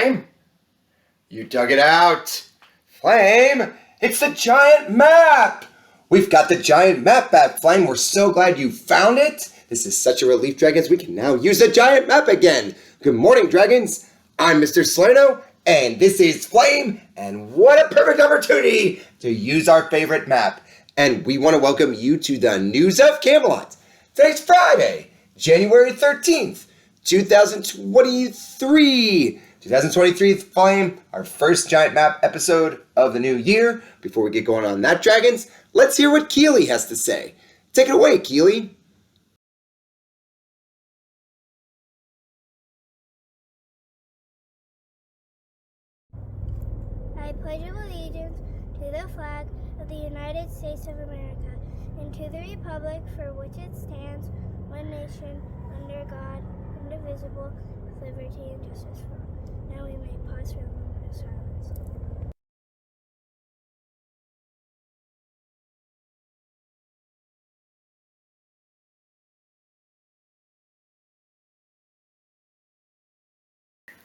Flame? You dug it out. Flame, it's the giant map. We've got the giant map back, Flame. We're so glad you found it. This is such a relief, Dragons. We can now use the giant map again. Good morning, Dragons. I'm Mr. Slano, and this is Flame, and what a perfect opportunity to use our favorite map. And we want to welcome you to the News of Camelot. Today's Friday, January 13th, 2023. 2023, Flame, our first giant map episode of the new year. Before we get going on that, Dragons, let's hear what Keely has to say. Take it away, Keely. I pledge allegiance to the flag of the United States of America and to the republic for which it stands, one nation, under God, indivisible, with liberty and justice for all. Now we may pause for a moment of silence.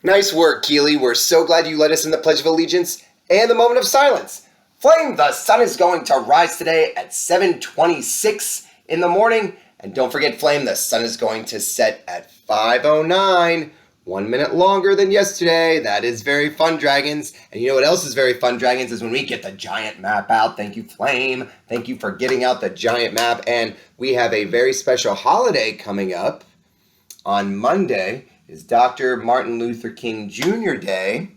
Nice work, Keely. We're so glad you led us in the Pledge of Allegiance and the moment of silence. Flame, the sun is going to rise today at 7:26 in the morning. And don't forget, Flame, the sun is going to set at 5:09. 1 minute longer than yesterday. That is very fun, Dragons. And you know what else is very fun, Dragons, is when we get the giant map out. Thank you, Flame. Thank you for getting out the giant map. And we have a very special holiday coming up. On Monday is Dr. Martin Luther King Jr. Day.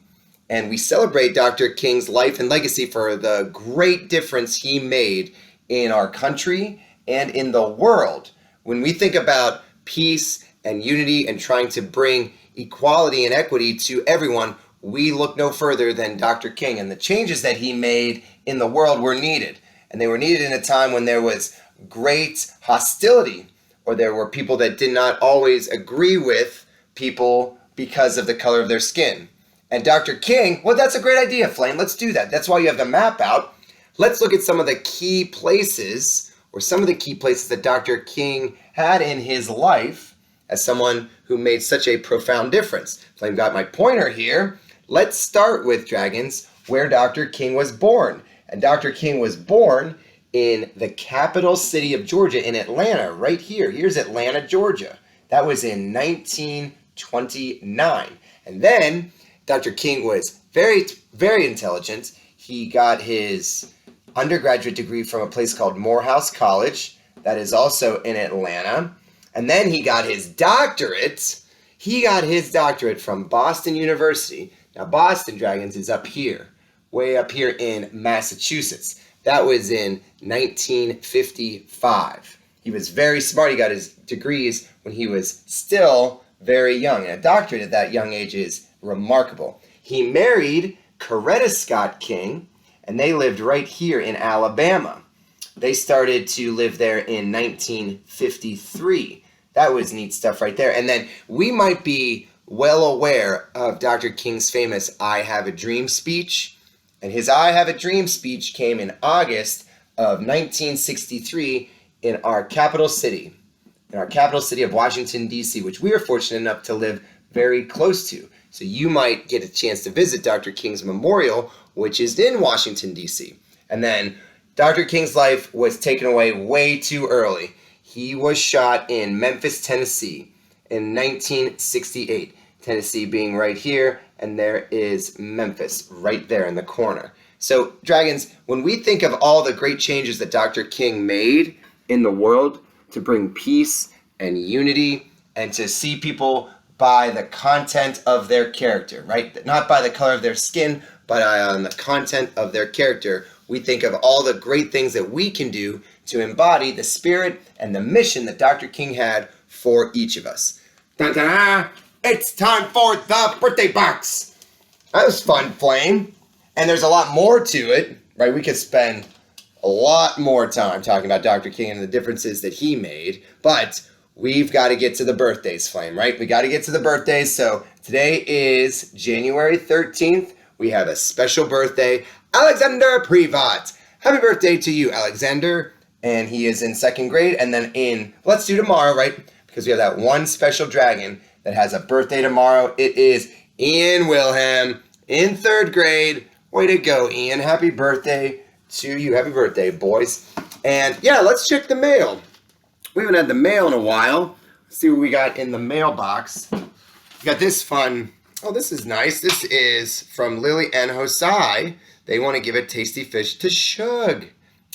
And we celebrate Dr. King's life and legacy for the great difference he made in our country and in the world. When we think about peace and unity and trying to bring equality and equity to everyone, we look no further than Dr. King. And the changes that he made in the world were needed. And they were needed in a time when there was great hostility, or there were people that did not always agree with people because of the color of their skin. And Dr. King, well, that's a great idea, Flame. Let's do that. That's why you have the map out. Let's look at some of the key places, or some of the key places that Dr. King had in his life as someone who made such a profound difference. Flame got my pointer here. Let's start with, Dragons, where Dr. King was born. And Dr. King was born in the capital city of Georgia, in Atlanta, right here. Here's Atlanta, Georgia. That was in 1929. And then Dr. King was very, very intelligent. He got his undergraduate degree from a place called Morehouse College. That is also in Atlanta. And then he got his doctorate. He got his doctorate from Boston University. Now, Boston, Dragons, is up here, way up here in Massachusetts. That was in 1955. He was very smart. He got his degrees when he was still very young. And a doctorate at that young age is remarkable. He married Coretta Scott King, and they lived right here in Alabama. They started to live there in 1953. That was neat stuff right there. And then we might be well aware of Dr. King's famous I Have a Dream speech. And his I Have a Dream speech came in August of 1963 in our capital city of Washington, D.C., which we are fortunate enough to live very close to. So you might get a chance to visit Dr. King's memorial, which is in Washington, D.C. And then Dr. King's life was taken away way too early. He was shot in Memphis, Tennessee in 1968. Tennessee being right here, and there is Memphis right there in the corner. So, Dragons, when we think of all the great changes that Dr. King made in the world to bring peace and unity and to see people by the content of their character, right? Not by the color of their skin, but on the content of their character, we think of all the great things that we can do to embody the spirit and the mission that Dr. King had for each of us. Dun-dun-dun! It's time for the birthday box! That was fun, Flame. And there's a lot more to it, right? We could spend a lot more time talking about Dr. King and the differences that he made, but we've got to get to the birthdays, Flame, right? We got to get to the birthdays. So today is January 13th. We have a special birthday, Alexander Privat. Happy birthday to you, Alexander. And he is in second grade. And then let's do tomorrow, right? Because we have that one special dragon that has a birthday tomorrow. It is Ian Wilhelm in 3rd grade. Way to go, Ian. Happy birthday to you. Happy birthday, boys. And yeah, let's check the mail. We haven't had the mail in a while. Let's see what we got in the mailbox. We got this fun. Oh, this is nice. This is from Lily and Hosai. They want to give a tasty fish to Shug.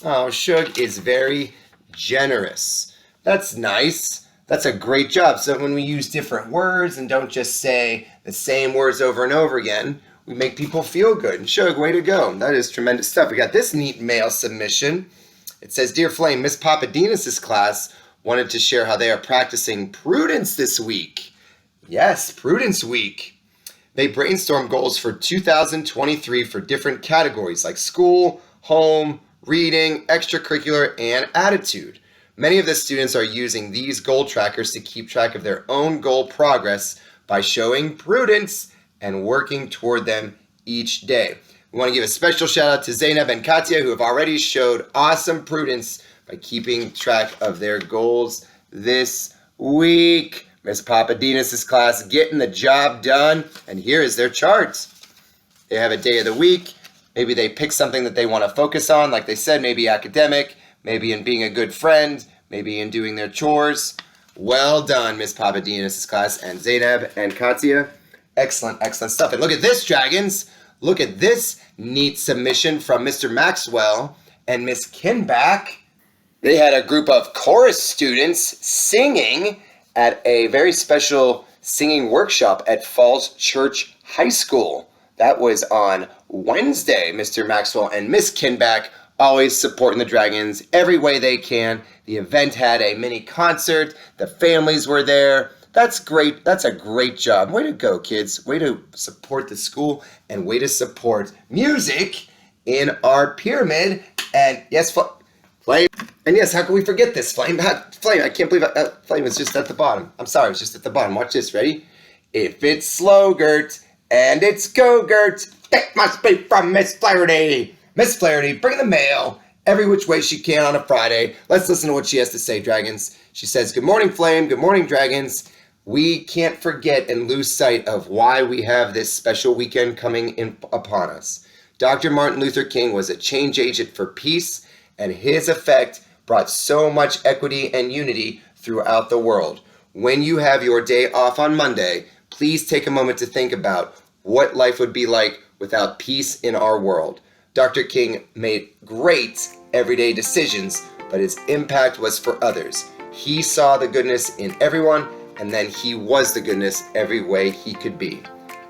Oh, Shug is very generous. That's nice. That's a great job. So when we use different words and don't just say the same words over and over again, we make people feel good. And Shug, way to go. That is tremendous stuff. We got this neat mail submission. It says, Dear Flame, Miss Papadinus' class wanted to share how they are practicing prudence this week. Yes, Prudence Week. They brainstormed goals for 2023 for different categories like school, home, reading, extracurricular, and attitude. Many of the students are using these goal trackers to keep track of their own goal progress by showing prudence and working toward them each day. We want to give a special shout out to Zainab and Katya, who have already showed awesome prudence by keeping track of their goals this week. Miss Papadinus' class getting the job done, and here is their charts. They have a day of the week. Maybe they pick something that they want to focus on, like they said, maybe academic, maybe in being a good friend, maybe in doing their chores. Well done, Miss Papadinus' class and Zainab and Katya. Excellent, excellent stuff. And look at this, Dragons. Look at this neat submission from Mr. Maxwell and Miss Kinback. They had a group of chorus students singing at a very special singing workshop at Falls Church High School. That was on Wednesday. Mr. Maxwell and Miss Kinback always supporting the Dragons every way they can. The event had a mini concert. The families were there. That's great. That's a great job. Way to go, kids. Way to support the school and way to support music in our pyramid. And yes, Flame. And yes, how can we forget this, Flame? Flame, I can't believe Flame is just at the bottom. I'm sorry, it's just at the bottom. Watch this, ready? If it's slow, Gert, and it's go, Gert, that must be from Miss Flaherty. Miss Flaherty, bring the mail every which way she can on a Friday. Let's listen to what she has to say, Dragons. She says, Good morning, Flame. Good morning, Dragons. We can't forget and lose sight of why we have this special weekend coming upon us. Dr. Martin Luther King was a change agent for peace, and his effect brought so much equity and unity throughout the world. When you have your day off on Monday, please take a moment to think about what life would be like without peace in our world. Dr. King made great everyday decisions, but his impact was for others. He saw the goodness in everyone, and then he was the goodness every way he could be.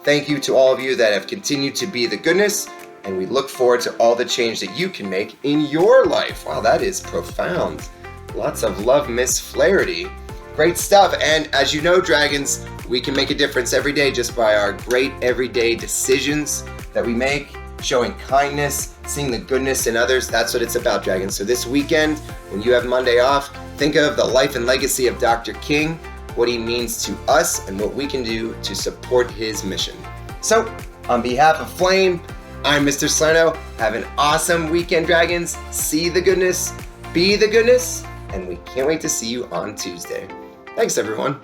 Thank you to all of you that have continued to be the goodness, and we look forward to all the change that you can make in your life. Wow, that is profound. Lots of love, Miss Flaherty. Great stuff. And as you know, Dragons, we can make a difference every day just by our great everyday decisions that we make, showing kindness, seeing the goodness in others. That's what it's about, Dragons. So this weekend, when you have Monday off, think of the life and legacy of Dr. King, what he means to us, and what we can do to support his mission. So, on behalf of Flame, I'm Mr. Salerno. Have an awesome weekend, Dragons. See the goodness, be the goodness, and we can't wait to see you on Tuesday. Thanks, everyone.